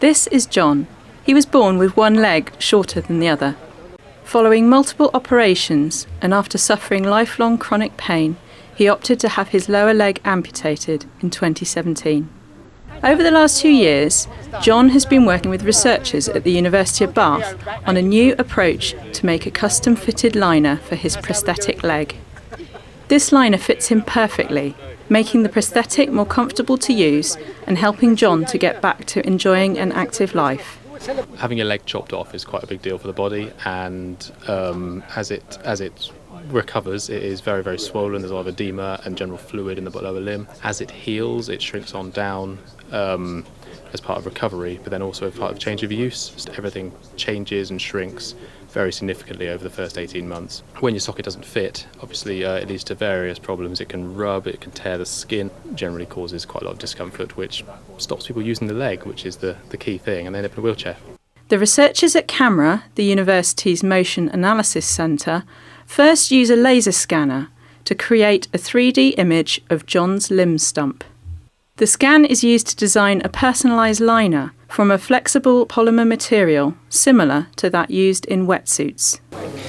This is John. He was born with one leg shorter than the other. Following multiple operations and after suffering lifelong chronic pain, he opted to have his lower leg amputated in 2017. Over the last 2 years, John has been working with researchers at the University of Bath on a new approach to make a custom-fitted liner for his prosthetic leg. This liner fits him perfectly, making the prosthetic more comfortable to use and helping John to get back to enjoying an active life. Having your leg chopped off is quite a big deal for the body, and as it recovers, it is very, very swollen. There's a lot of edema and general fluid in the lower limb. As it heals, it shrinks on down as part of recovery, but then also as part of change of use. Just everything changes and shrinks very significantly over the first 18 months. When your socket doesn't fit, obviously it leads to various problems. It can rub, it can tear the skin, generally causes quite a lot of discomfort, which stops people using the leg, which is the key thing, and they end up in a wheelchair. The researchers at CAMRA, the university's Motion Analysis Centre, first use a laser scanner to create a 3D image of John's limb stump. The scan is used to design a personalised liner from a flexible polymer material similar to that used in wetsuits.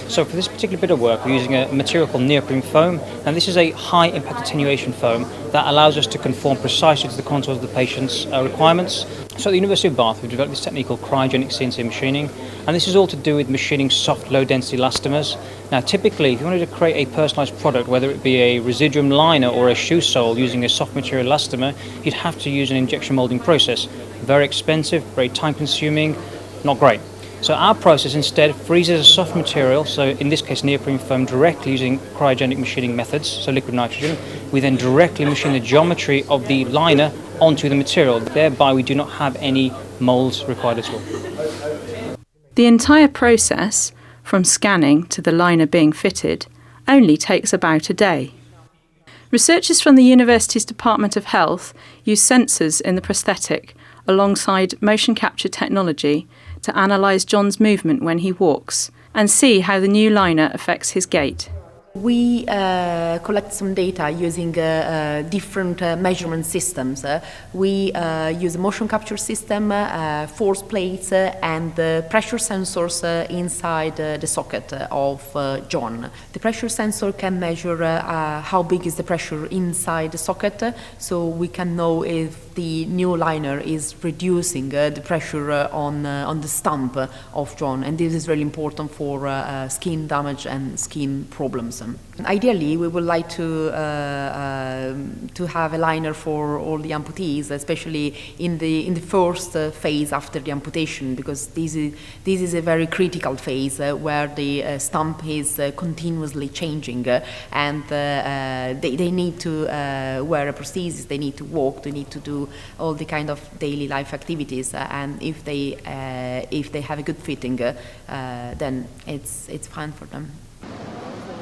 So for this particular bit of work, we're using a material called neoprene foam, and this is a high impact attenuation foam that allows us to conform precisely to the contours of the patient's requirements. So at the University of Bath, we've developed this technique called cryogenic CNC machining, and this is all to do with machining soft, low-density elastomers. Now, typically, if you wanted to create a personalised product, whether it be a residuum liner or a shoe sole using a soft material elastomer, you'd have to use an injection moulding process. Very expensive, very time-consuming, not great. So our process instead freezes a soft material, so in this case neoprene foam, directly using cryogenic machining methods, so liquid nitrogen. We then directly machine the geometry of the liner onto the material. Thereby we do not have any moulds required at all. The entire process, from scanning to the liner being fitted, only takes about a day. Researchers from the university's Department of Health use sensors in the prosthetic alongside motion capture technology to analyse John's movement when he walks and see how the new liner affects his gait. We collect some data using different measurement systems. We use a motion capture system, force plates and pressure sensors inside the socket of John. The pressure sensor can measure how big is the pressure inside the socket, so we can know if the new liner is reducing the pressure on the stump of John, and this is really important for skin damage and skin problems. Ideally, we would like to have a liner for all the amputees, especially in the first phase after the amputation, because this is a very critical phase where the stump is continuously changing, and they need to wear a prosthesis, they need to walk, they need to do all the kind of daily life activities, and if they have a good fitting, then it's fine for them.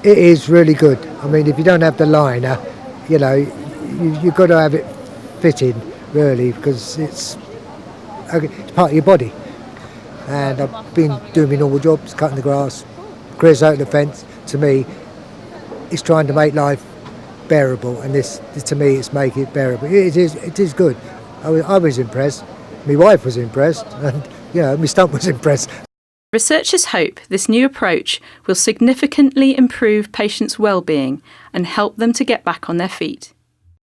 It is really good. I mean, if you don't have the liner, you know, you've got to have it fitted, really, because it's part of your body. And I've been doing my normal jobs, cutting the grass, careers out the fence. To me, it's trying to make life bearable, and this to me, it's making it bearable. It is good. I was impressed. My wife was impressed, and my stump was impressed. Researchers hope this new approach will significantly improve patients' well-being and help them to get back on their feet.